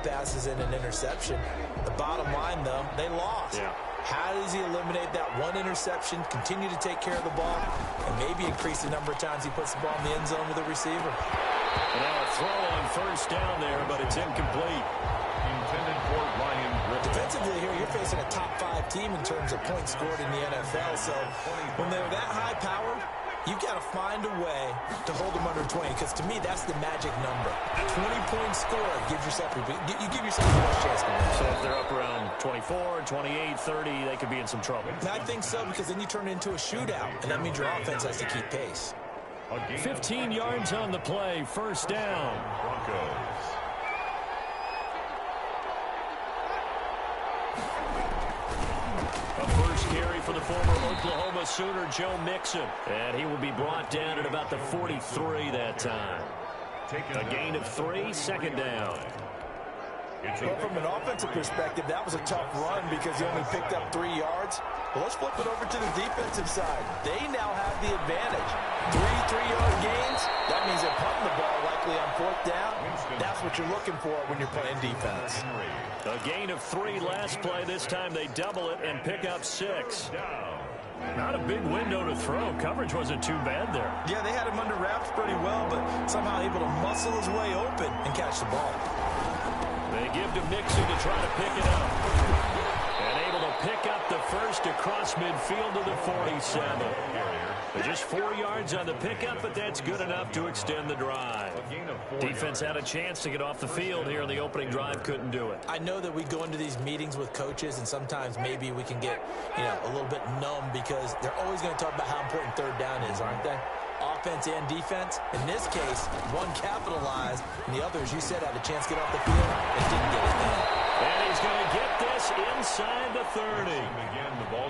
passes and an interception. The bottom line, though, they lost. Yeah. How does he eliminate that one interception, continue to take care of the ball, and maybe increase the number of times he puts the ball in the end zone with a receiver? And now a throw on first down there, but it's incomplete. Intended for Ryan Griffin. Defensively here, you're facing a top-5 team in terms of points scored in the NFL. So when they're that high-powered, you've got to find a way to hold them under 20, because to me, that's the magic number. 20-point score, you give yourself the best chance to win. So if they're up around 24, 28, 30, they could be in some trouble. I think so, because then you turn it into a shootout, and that means your offense has to keep pace. 15 yards on the play, first down. Broncos. A first carry for the former Oklahoma Sooner, Joe Mixon. And he will be brought down at about the 43 that time. A gain of 3, second down. Well, from an offensive perspective, that was a tough run because he only picked up 3 yards. Well, let's flip it over to the defensive side. They now have the advantage. 3 3-yard gains. That means they're punting the ball likely on 4th down. That's what you're looking for when you're playing defense. A gain of 3 last play. This time they double it and pick up 6. Not a big window to throw. Coverage wasn't too bad there. Yeah, they had him under wraps pretty well, but somehow able to muscle his way open and catch the ball. They give to Mixon to try to pick it up. And able to pick up the first across midfield to the 47. They're just 4 yards on the pickup, but that's good enough to extend the drive. Defense had a chance to get off the field here in the opening drive, couldn't do it. I know that we go into these meetings with coaches, and sometimes maybe we can get, a little bit numb because they're always going to talk about how important 3rd down is, aren't they? Offense and defense. In this case, one capitalized, and the other, as you said, had a chance to get off the field and didn't get it done. And he's going to get this inside the 30.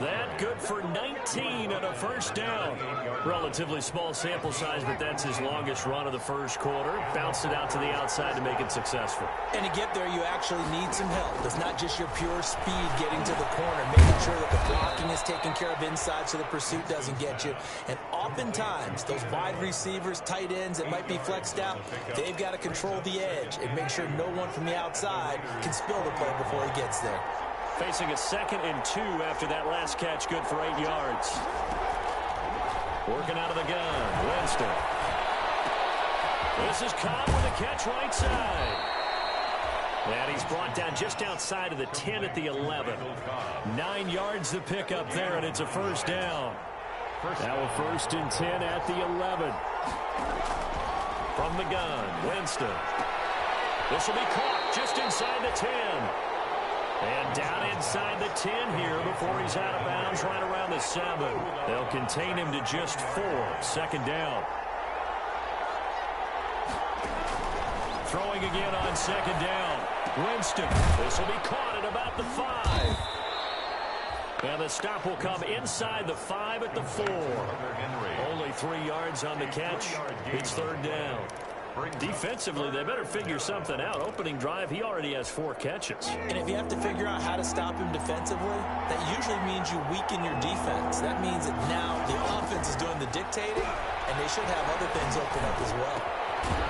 That good for 19 and a first down. Relatively small sample size, but that's his longest run of the first quarter. Bounced it out to the outside to make it successful. And to get there, you actually need some help. It's not just your pure speed getting to the corner, making sure that the blocking is taken care of inside so the pursuit doesn't get you. And oftentimes, those wide receivers, tight ends that might be flexed out, they've got to control the edge and make sure no one from the outside can spill the play before he gets there. Facing a 2nd and 2 after that last catch, good for 8 yards. Working out of the gun, Winston. This is caught with a catch right side. And he's brought down just outside of the 10 at the 11. 9 yards to pick up there, and it's a first down. Now a 1st and 10 at the 11. From the gun, Winston. This will be caught just inside the 10. And down inside the 10 here before he's out of bounds right around the 7. They'll contain him to just 4. Second down. Throwing again on second down. Winston. This will be caught at about the 5. And the stop will come inside the 5 at the 4. Only 3 yards on the catch. It's 3rd down. Defensively, they better figure something out. Opening drive, he already has 4 catches. And if you have to figure out how to stop him defensively, that usually means you weaken your defense. That means that now the offense is doing the dictating, and they should have other things open up as well.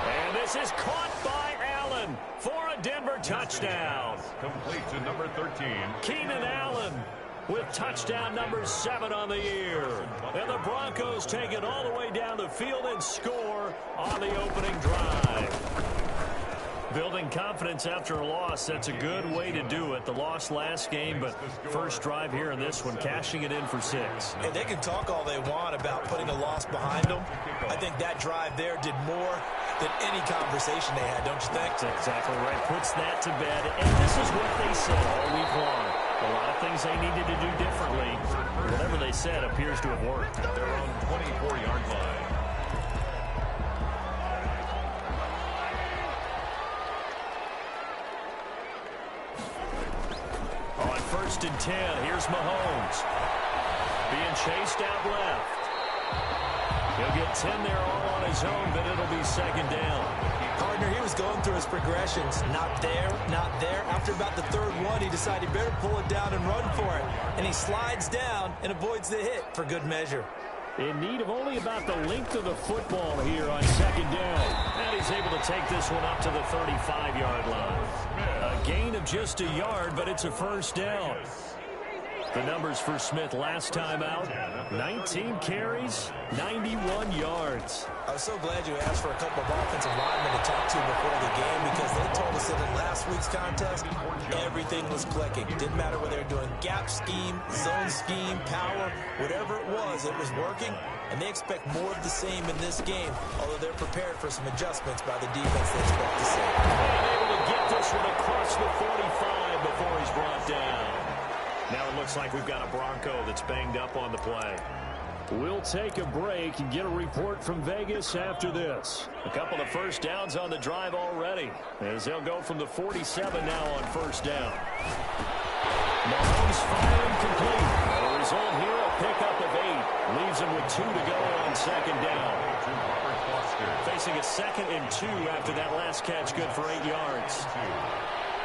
And this is caught by Allen for a Denver touchdown. Complete to number 13. Keenan Allen with touchdown number 7 on the year. And the Broncos take it all the way down the field and score on the opening drive. Building confidence after a loss, that's a good way to do it. The loss last game, but first drive here in this one, cashing it in for 6. And they can talk all they want about putting a loss behind them. I think that drive there did more than any conversation they had, don't you think? That's exactly right. Puts that to bed. And this is what they said all week long. A lot of things they needed to do differently. Whatever they said appears to have worked. They're on 24-yard line. On 1st and 10, here's Mahomes. Being chased out left. He'll get 10 there all on his own, but it'll be second down. Partner, he was going through his progressions. Not there, not there. After about the 3rd one, he decided he better pull it down and run for it. And he slides down and avoids the hit for good measure. In need of only about the length of the football here on second down. And he's able to take this one up to the 35-yard line. of just a yard, but it's a first down. The numbers for Smith last time out, 19 carries, 91 yards. I was so glad you asked for a couple of offensive linemen to talk to before the game because they told us that in last week's contest, everything was clicking. Didn't matter whether they were doing gap scheme, zone scheme, power, whatever it was working. And they expect more of the same in this game, although they're prepared for some adjustments by the defense they expect to see. And able to get this one across the 45 before he's brought down. Now it looks like we've got a Bronco that's banged up on the play. We'll take a break and get a report from Vegas after this. A couple of first downs on the drive already, as they'll go from the 47 now on first down. Mahomes firing complete. The result here, a pickup of 8. Leaves him with 2 to go on second down. Facing a 2nd and 2 after that last catch, good for 8 yards.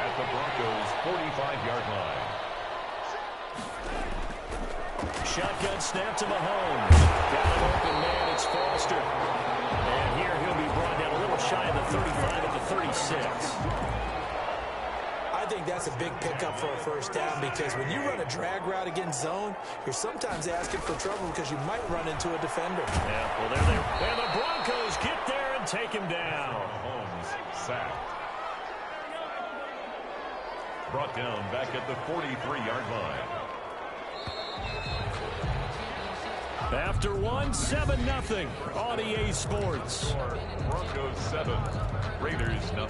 At the Broncos' 45-yard line. Shotgun snap to Mahomes. Got an open man, it's Foster. And here he'll be brought down a little shy of the 35 at the 36. I think that's a big pickup for a first down because when you run a drag route against zone, you're sometimes asking for trouble because you might run into a defender. Yeah, well, they're there. And the Broncos get there and take him down. Mahomes sacked. Brought down back at the 43-yard line. After one, 7-0 on EA Sports. Broncos 7, Raiders 0.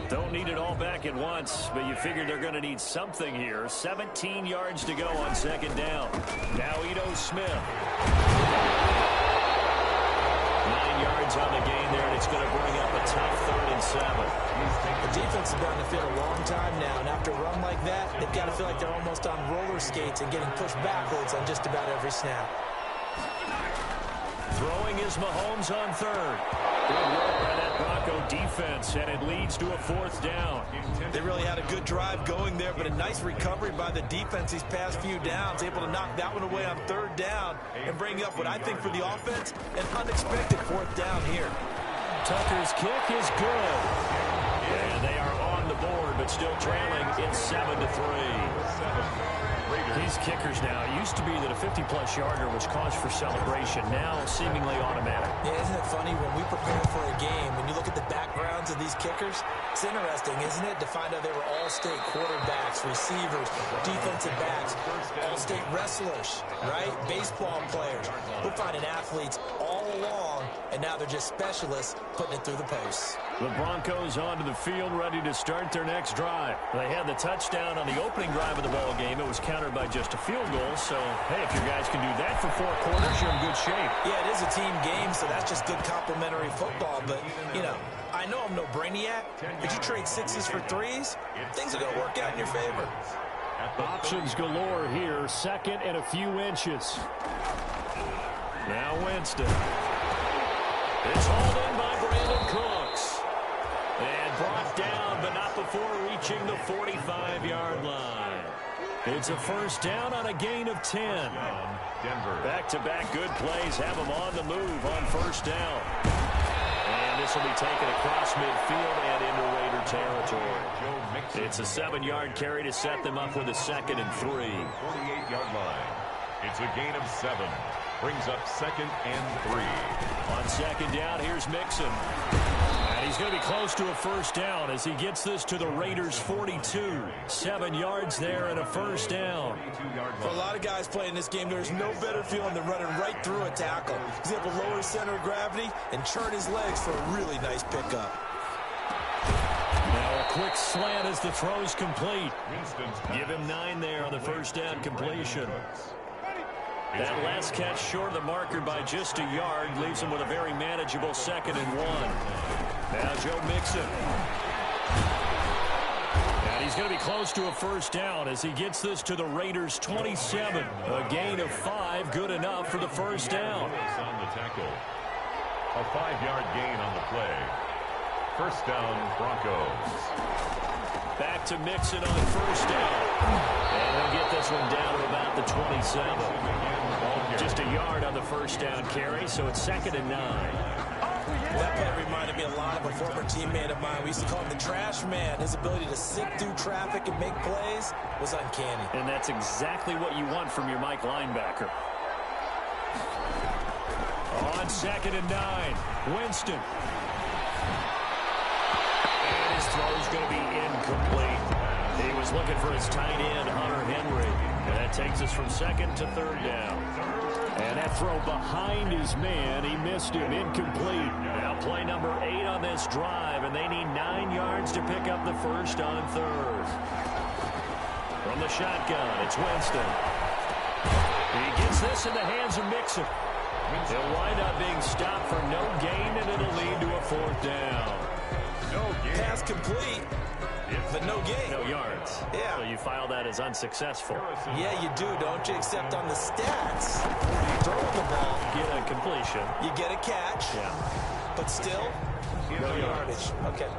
Don't need it all back at once, but you figure they're going to need something here. 17 yards to go on second down. Now Ito Smith. 9 yards on the gain there, and it's going to bring up a tough 3rd and 7. The defense has been on the field a long time now, and after a run like that, they've got to feel like they're almost on roller skates and getting pushed backwards on just about every snap. Throwing is Mahomes on 3rd. Good work by that Bronco defense, and it leads to a 4th down. They really had a good drive going there, but a nice recovery by the defense these past few downs, able to knock that one away on 3rd down and bring up what I think for the offense, an unexpected 4th down here. Tucker's kick is good. And they are on the board, but still trailing. It's 7-3. These kickers now, it used to be that a 50-plus yarder was cause for celebration. Now, seemingly automatic. Yeah, isn't it funny when we prepare for a game, when you look at the backgrounds of these kickers, it's interesting, isn't it, to find out they were all-state quarterbacks, receivers, defensive backs, all-state wrestlers, right? Baseball players. We're finding athletes all along, and now they're just specialists putting it through the posts. The Broncos onto the field, ready to start their next drive. They had the touchdown on the opening drive of the ball game. It was countered by just a field goal. So, hey, if your guys can do that for 4 quarters, you're in good shape. Yeah, it is a team game, so that's just good complementary football. But, you know, I know I'm no brainiac, but you trade 6s for 3s, things are going to work out in your favor. Options galore here. 2nd and a few inches. Now Winston. It's hauled in by Brandon Cooks. And brought down, but not before reaching the 45-yard line. It's a first down on a gain of 10. Denver. Back-to-back good plays have them on the move on first down. And this will be taken across midfield and into Raider territory. It's a 7-yard carry to set them up with a 2nd and 3. 48-yard line. It's a gain of 7. Brings up 2nd and 3. On second down, here's Mixon. And he's going to be close to a first down as he gets this to the Raiders' 42. 7 yards there and a first down. For a lot of guys playing this game, there's no better feeling than running right through a tackle. He's able to lower his center of gravity and churn his legs for a really nice pickup. Now a quick slant as the throw's complete. Give him 9 there on the first down completion. That last catch short of the marker by just a yard leaves him with a very manageable 2nd and 1. Now Joe Mixon. And he's going to be close to a first down as he gets this to the Raiders' 27. A gain of 5, good enough for the first down. On the tackle. A 5-yard gain on the play. First down, Broncos. Back to Mixon on first down. And they'll get this one down to about the 27. Just a yard on the first down carry, so it's 2nd and 9. That play reminded me a lot of a former teammate of mine. We used to call him the trash man. His ability to sift through traffic and make plays was uncanny. And that's exactly what you want from your Mike linebacker. On 2nd and 9, Winston. And his throw's going to be incomplete. He was looking for his tight end, Hunter Henry. And that takes us from 2nd to 3rd down. And that throw behind his man, he missed him, incomplete. Now play number 8 on this drive, and they need 9 yards to pick up the first on 3rd. From the shotgun, it's Winston. He gets this in the hands of Mixon. He'll wind up being stopped for no gain, and it'll lead to a 4th down. No gain. Pass complete, but no gain. No yards. Yeah. So you file that as unsuccessful. Yeah, you do, don't you? Except on the stats, you throw the ball, Get a completion. you get a catch, Yeah. but still, no yardage. Okay.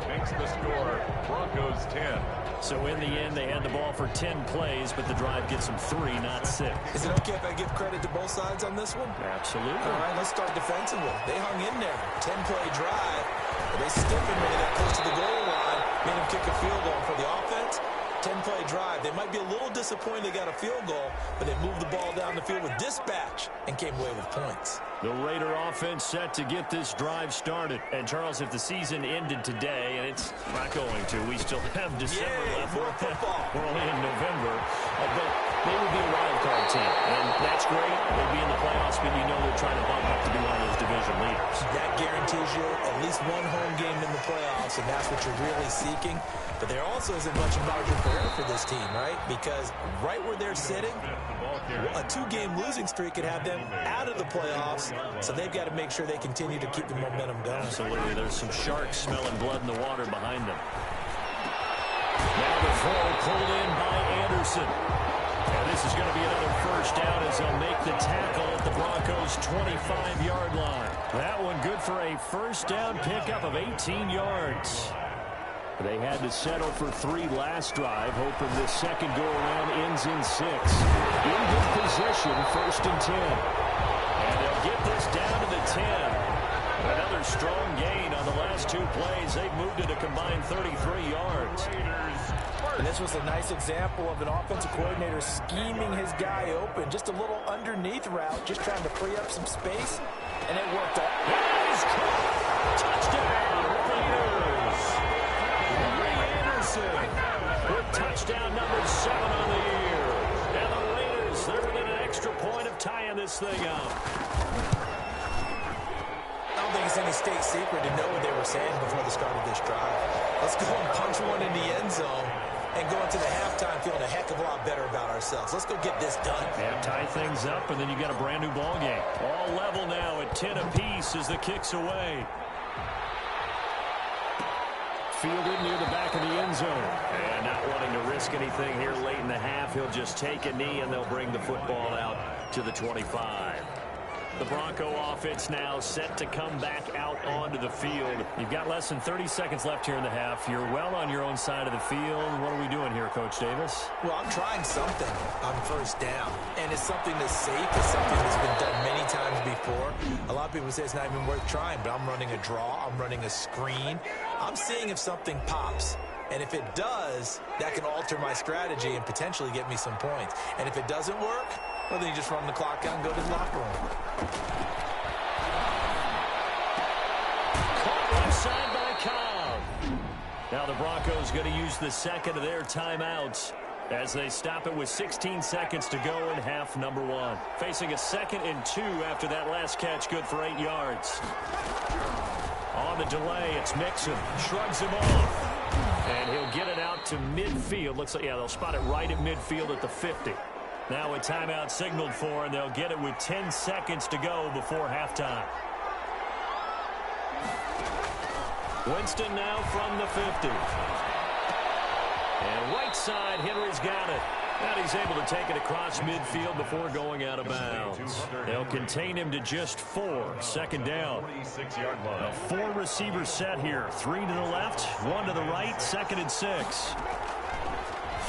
Makes the score Broncos 10. So in the end, they had the ball for 10 plays, but the drive gets them 3, not 6. Is it okay if I give credit to both sides on this one? Absolutely. All right, let's start defensively. They hung in there. 10-play drive. They stiffened when they got close to the goal line, made him kick a field goal. For the offense, 10-play drive. They might be a little disappointed they got a field goal, but they moved the ball down the field with dispatch and came away with points. The Raider offense set to get this drive started. And, Charles, if the season ended today, and it's not going to, we still have December left. More football. We're only in November. But they would be a wild card team. And that's great. They'll be in the playoffs, but you know they're trying to bump up to be one of those division leaders. That guarantees you at least one home game in the playoffs, and that's what you're really seeking. But there also isn't much margin for error for this team, right? Because right where they're sitting, a 2-game losing streak could have them out of the playoffs, so they've got to make sure they continue to keep the momentum going. Absolutely. There's some sharks smelling blood in the water behind them. Now the throw pulled in by Anderson. And this is going to be another first down as they'll make the tackle at the Broncos' 25-yard line. That one good for a first down pickup of 18 yards. They had to settle for 3 last drive, hoping this second go-around ends in 6. In good position, 1st and 10. And they'll get this down to the 10. Another strong gain on the last 2 plays. They've moved it a combined 33 yards. And this was a nice example of an offensive coordinator scheming his guy open. Just a little underneath route, just trying to free up some space, and it worked out. He's caught! Touchdown, Raiders! With touchdown number 7 on the year. And the Raiders, they're within an extra point of tying this thing up. I don't think it's any state secret to know what they were saying before the start of this drive. Let's go and punch one in the end zone and go into the halftime feeling a heck of a lot better about ourselves. Let's go get this done. Yeah, tie things up, and then you got a brand new ball game. All level now at 10 apiece as the kick's away. Fielded near the back of the end zone. And not wanting to risk anything here late in the half, he'll just take a knee, and they'll bring the football out to the 25. The Bronco offense now set to come back out onto the field. You've got less than 30 seconds left here in the half. You're well on your own side of the field. What are we doing here, Coach Davis? Well, I'm trying something on first down, and it's something that's safe. It's something that's been done many times before. A lot of people say it's not even worth trying, but I'm running a draw. I'm running a screen. I'm seeing if something pops. And if it does, that can alter my strategy and potentially get me some points. And if it doesn't work, well, then you just run the clock out and go to the locker room. Caught left side by Cobb. Now the Broncos going to use the second of their timeouts as they stop it with 16 seconds to go in half number 1. Facing a 2nd and 2 after that last catch, good for 8 yards. On the delay, it's Mixon. Shrugs him off. And he'll get it out to midfield. Looks like, yeah, they'll spot it right at midfield at the 50. Now a timeout signaled for, and they'll get it with 10 seconds to go before halftime. Winston now from the 50. And right side, Henry's got it. And he's able to take it across midfield before going out of bounds. They'll contain him to just 4. Second down. A 4 receiver set here. 3 to the left, 1 to the right, 2nd and 6.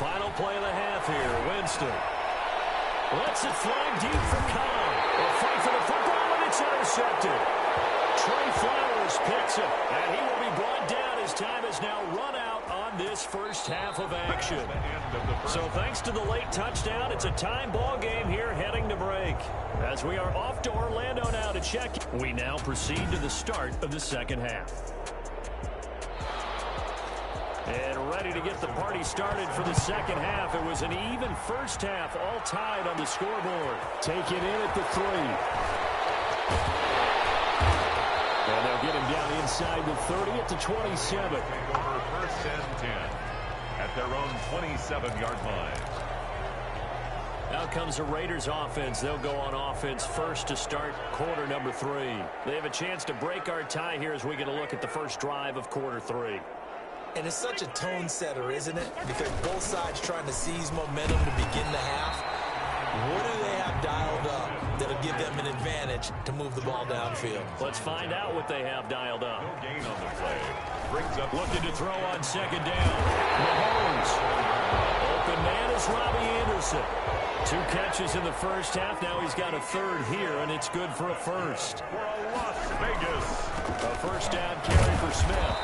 Final play of the half here. Winston lets it fly deep for Cobb. A fight for the football, and it's intercepted. Trey Flowers picks it, and he will be brought down. His time is now run out on this first half of action. So thanks to the late touchdown, it's a time ball game here heading to break. As we are off to Orlando now to check. We now proceed to the start of the second half. And ready to get the party started for the second half. It was an even first half, all tied on the scoreboard. Take it in at the 3. And they'll get him down inside the 30 at the 27. Over first and 10 at their own 27-yard line. Out comes the Raiders offense. They'll go on offense first to start quarter number 3. They have a chance to break our tie here as we get a look at the first drive of quarter 3. And it's such a tone setter, isn't it? Because both sides trying to seize momentum to begin the half. What do they have dialed up that'll give them an advantage to move the ball downfield? Let's find out what they have dialed up. No gain on the play. Brings up looking to throw on second down. Mahomes. Open man is Robbie Anderson. 2 catches in the first half. Now he's got a third here, and it's good for a first. For a Las Vegas. A first down carry for Smith.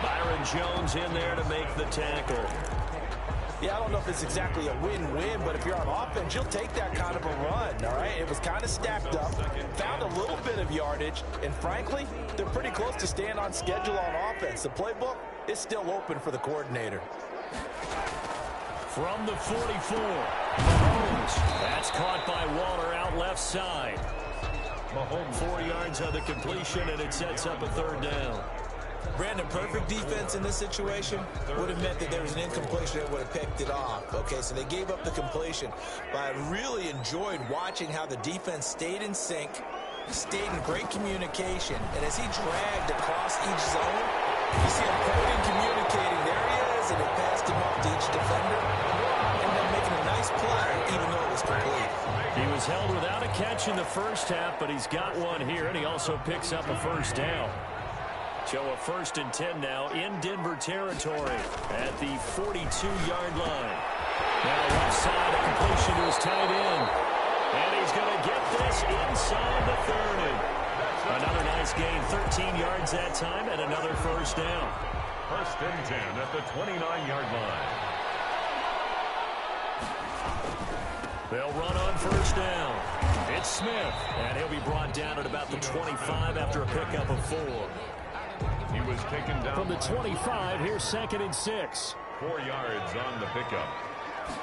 Byron Jones in there to make the tackle. Yeah, I don't know if it's exactly a win-win, but if you're on offense, you'll take that kind of a run, all right? It was kind of stacked up, found a little bit of yardage, and frankly, they're pretty close to staying on schedule on offense. The playbook is still open for the coordinator. From the 44, Mahomes. That's caught by Waller out left side. Mahomes 4 yards on the completion, and it sets up a third down. Brandon, perfect defense in this situation would have meant that there was an incompletion that would have picked it off. Okay, so they gave up the completion. But I really enjoyed watching how the defense stayed in sync, stayed in great communication, and as he dragged across each zone, you see him pointing, communicating. There he is, and he passed him off to each defender. Ended up making a nice play, even though it was complete. He was held without a catch in the first half, but he's got one here, and he also picks up a first down. So a first and 10 now in Denver territory at the 42-yard line. Now left side, a completion to his tight end. And he's going to get this inside the 30. Another nice gain, 13 yards that time, and another first down. First and 10 at the 29-yard line. They'll run on first down. It's Smith, and he'll be brought down at about the 25 after a pickup of 4. He was taken down from the 25. Here's second and 6. 4 yards on the pickup.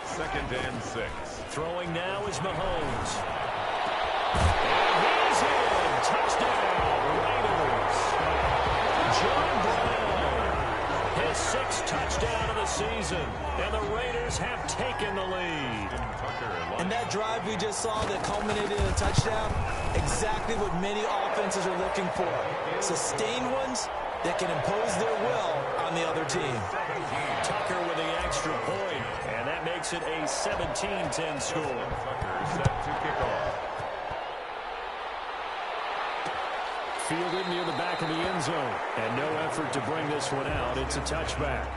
Second and 6. Throwing now is Mahomes. And he's in. Touchdown, Raiders. John Brown. His 6th touchdown of the season. And the Raiders have taken the lead. And that drive we just saw that culminated in a touchdown, exactly what many offenses are looking for. Sustained ones that can impose their will on the other team. Tucker with the extra point, and that makes it a 17-10 score. Tucker set to kick off. Fielded near the back of the end zone, and no effort to bring this one out. It's a touchback.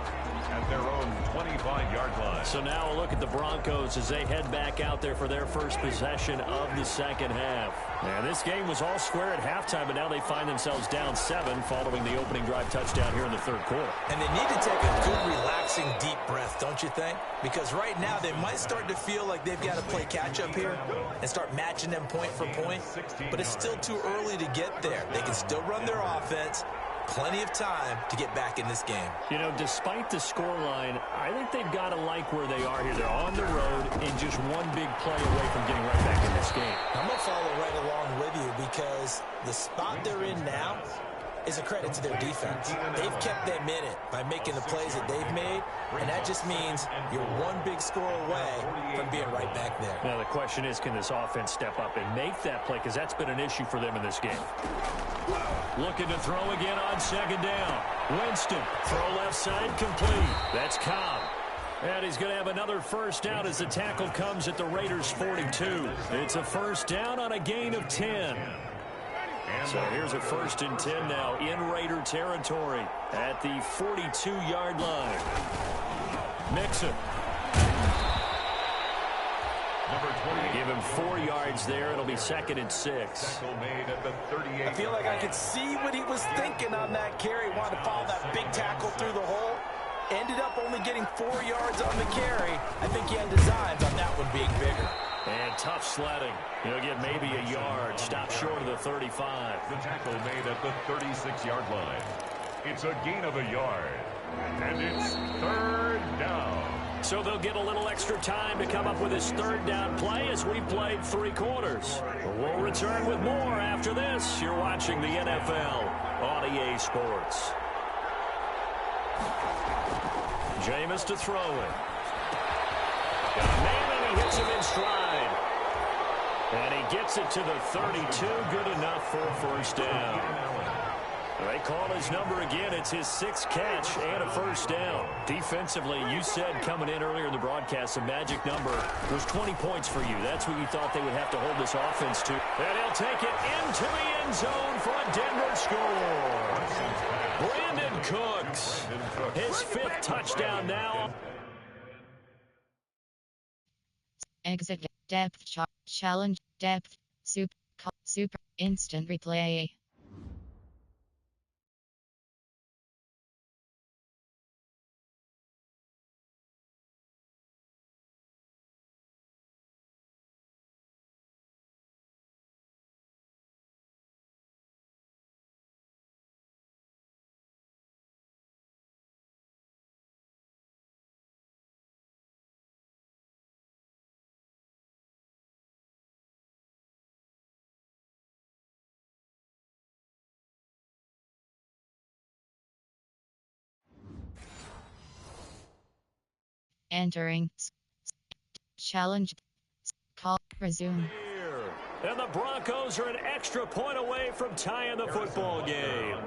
At their own 25-yard line. So now a look at the Broncos as they head back out there for their first possession of the second half. And this game was all square at halftime, but now they find themselves down 7 following the opening drive touchdown here in the third quarter. And they need to take a good, relaxing, deep breath, don't you think? Because right now they might start to feel like they've got to play catch-up here and start matching them point for point. But it's still too early to get there. They can still run their offense. Plenty of time to get back in this game. You know, despite the scoreline, I think they've got to like where they are here. They're on the road and just one big play away from getting right back in this game. I'm going to follow right along with you because the spot they're in now is a credit to their defense. They've kept them in it by making the plays that they've made, and that just means you're one big score away from being right back there. Now, the question is, can this offense step up and make that play? Because that's been an issue for them in this game. Looking to throw again on second down. Winston, throw left side, complete. That's Cobb. And he's going to have another first down as the tackle comes at the Raiders' 42. It's a first down on a gain of 10. So here's a first and 10 now in Raider territory at the 42-yard line. Mixon. Number 20. Give him 4 yards there. It'll be 2nd and 6. Tackle made at the 38. I feel like I could see what he was thinking on that carry. Wanted to follow that big tackle through the hole. Ended up only getting 4 yards on the carry. I think he had designs on that one being bigger. And tough sledding. He'll get maybe a yard. Stop short of the 35. The tackle made at the 36-yard line. It's a gain of a yard. And it's 3rd down. So they'll get a little extra time to come up with his 3rd down play as we played 3 quarters. We'll return with more after this. You're watching the NFL on EA Sports. Jameis to throw it. Got a man and he hits him in stride. And he gets it to the 32. Good enough for a 1st down. They call his number again. It's his 6th catch and a 1st down. Defensively, you said coming in earlier in the broadcast, the magic number was 20 points for you. That's what you thought they would have to hold this offense to. And he'll take it into the end zone for a Denver score. Brandon Cooks, his 5th touchdown now. Exit depth challenge depth super instant replay. Entering challenge call resume. And the Broncos are an extra point away from tying the football game.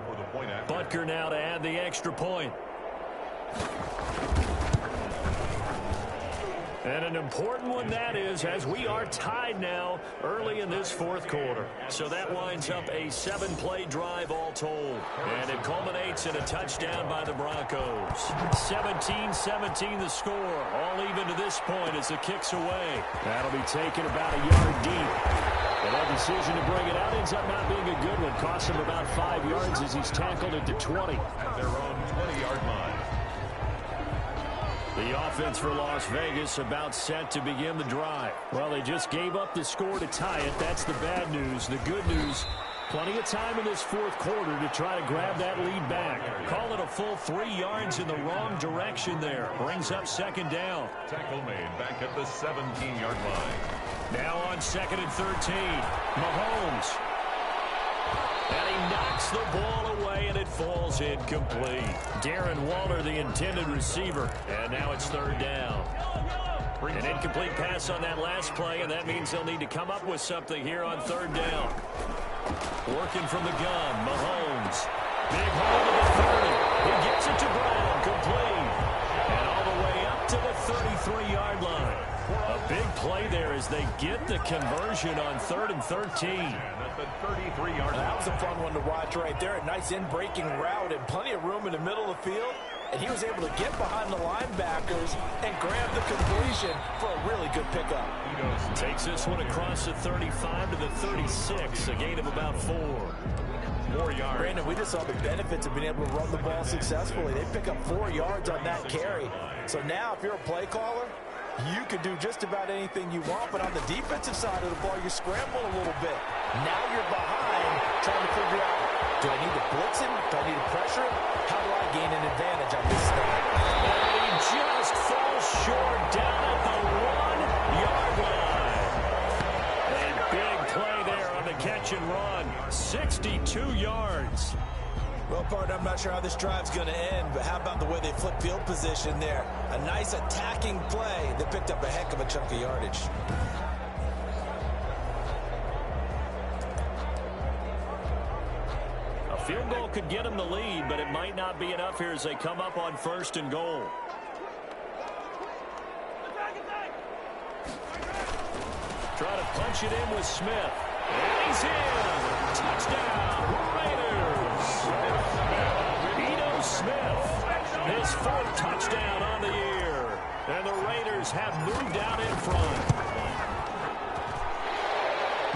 Butker now to add the extra point. And an important one that is, as we are tied now early in this 4th quarter. So that winds up a 7-play drive all told. And it culminates in a touchdown by the Broncos. 17-17 the score. All even to this point as the kick's away. That'll be taken about a yard deep. And that decision to bring it out ends up not being a good one. Costs him about 5 yards as he's tackled at the 20. At their own 20-yard line. The offense for Las Vegas about set to begin the drive. Well, they just gave up the score to tie it. That's the bad news. The good news, plenty of time in this 4th quarter to try to grab that lead back. Call it a full 3 yards in the wrong direction there. Brings up 2nd down. Tackle made back at the 17-yard line. Now on 2nd and 13. Mahomes. And he knocks the ball away, and it falls incomplete. Darren Waller, the intended receiver. And now it's 3rd down. An incomplete pass on that last play, and that means they'll need to come up with something here on 3rd down. Working from the gun, Mahomes. Big hole to the 30. He gets it to Brown, complete. And all the way up to the 33-yard line. A big play there as they get the conversion on 3rd and 13. At the 33-yard line. That was a fun one to watch right there. A nice in-breaking route and plenty of room in the middle of the field. And he was able to get behind the linebackers and grab the completion for a really good pickup. Takes this one across the 35 to the 36, a gain of about 4. 4 yards. Brandon, we just saw the benefits of being able to run the ball successfully. They pick up 4 yards on that carry. So now if you're a play caller, you can do just about anything you want, but on the defensive side of the ball, you scramble a little bit. Now you're behind, trying to figure out, do I need to blitz him? Do I need to pressure him? How do I gain an advantage on this snap? And he just falls short down at the 1-yard line. A big play there on the catch and run. 62 yards. Well, partner, I'm not sure how this drive's going to end, but how about the way they flip field position there? A nice attacking play that picked up a heck of a chunk of yardage. A field goal could get them the lead, but it might not be enough here as they come up on 1st and goal. Try to punch it in with Smith. And he's in. Touchdown, Raiders. Ito Smith, his 4th touchdown on the year. And the Raiders have moved out in front.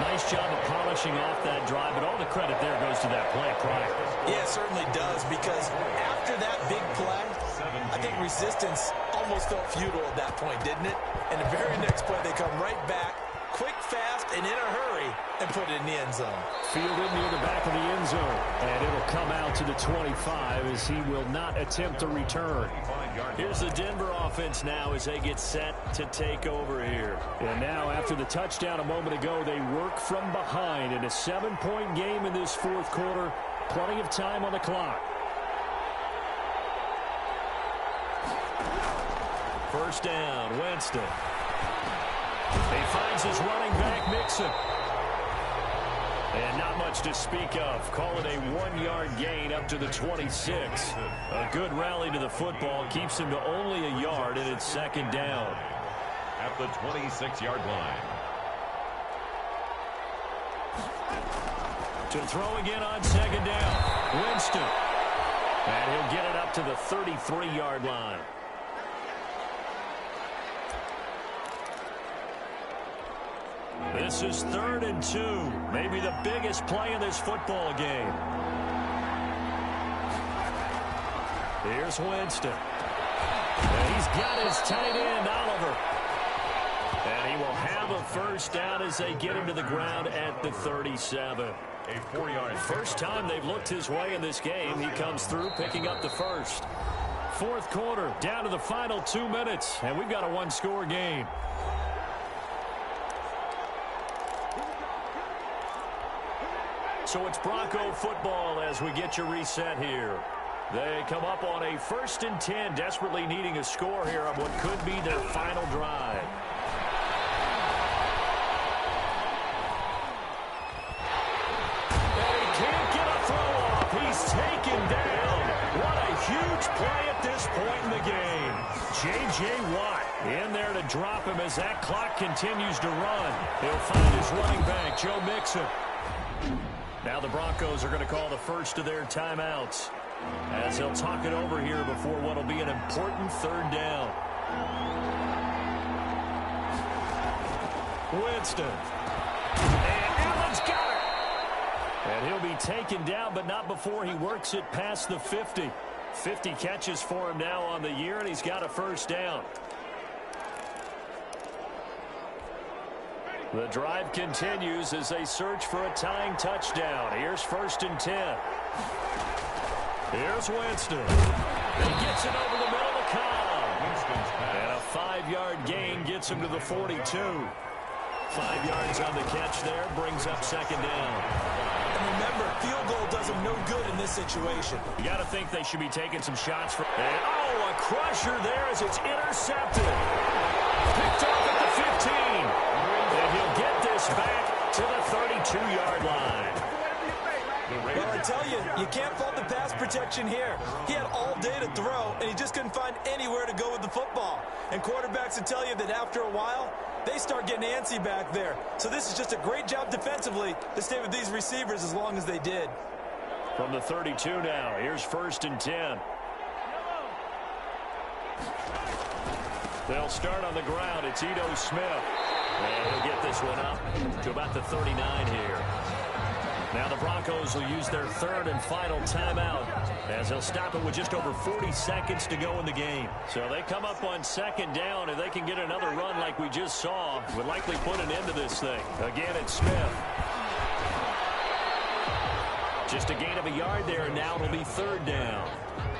Nice job of polishing off that drive, but all the credit there goes to that play prior. Yeah, it certainly does, because after that big play, I think resistance almost felt futile at that point, didn't it? And the very next play, they come right back, quick, fast, and in a hurry, and put it in the end zone. Fielded near the back of the end zone, and it'll come out to the 25 as he will not attempt a return. Here's the Denver offense now as they get set to take over here. And now, after the touchdown a moment ago, they work from behind in a 7-point game in this fourth quarter. Plenty of time on the clock. First down, Winston. He finds his running back, Mixon. And not much to speak of. Call it a 1-yard gain up to the 26. A good rally to the football keeps him to only a yard, and it's second down. At the 26-yard line. To throw again on second down, Winston. And he'll get it up to the 33-yard line. This is 3rd and 2. Maybe the biggest play in this football game. Here's Winston. And he's got his tight end, Oliver. And he will have a first down as they get him to the ground at the 37. A 4-yard. First time they've looked his way in this game. He comes through picking up the first. Fourth quarter, down to the final 2 minutes. And we've got a one-score game. So it's Bronco football as we get you reset here. They come up on a 1st and 10, desperately needing a score here on what could be their final drive. And he can't get a throw off. He's taken down. What a huge play at this point in the game. J.J. Watt in there to drop him as that clock continues to run. He'll find his running back, Joe Mixon. Now the Broncos are going to call the first of their timeouts as they'll talk it over here before what will be an important 3rd down. Winston. And Allen's got it. And he'll be taken down, but not before he works it past the 50. 50 catches for him now on the year, and he's got a first down. The drive continues as they search for a tying touchdown. Here's 1st and 10. Here's Winston. He gets it over the middle of the column. And a 5-yard gain gets him to the 42. 5 yards on the catch there, brings up second down. And remember, field goal does them no good in this situation. You got to think they should be taking some shots. And, a crusher there as it's intercepted. Picked off at the 15. And he'll get this back to the 32-yard line. Well, I tell you, you can't fault the pass protection here. He had all day to throw, and he just couldn't find anywhere to go with the football. And quarterbacks will tell you that after a while, they start getting antsy back there. So this is just a great job defensively to stay with these receivers as long as they did. From the 32 now, here's 1st and 10. They'll start on the ground. It's Ito Smith. And he'll get this one up to about the 39 here. Now the Broncos will use their 3rd and final timeout as they'll stop it with just over 40 seconds to go in the game. So they come up on second down, and they can get another run like we just saw. Would likely put an end to this thing. Again, it's Smith. Just a gain of a yard there, and now it'll be 3rd down.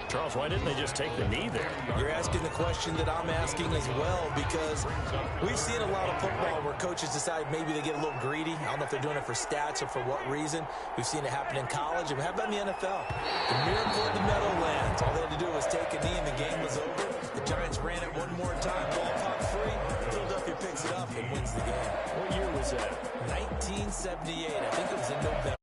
Charles, why didn't they just take the knee there? You're asking the question that I'm asking as well, because we've seen a lot of football where coaches decide maybe they get a little greedy. I don't know if they're doing it for stats or for what reason. We've seen it happen in college, and how about in the NFL? The miracle of the Meadowlands. All they had to do was take a knee, and the game was over. The Giants ran it one more time, ball popped free. Philadelphia picks it up and wins the game. What year was that? 1978. I think it was in November.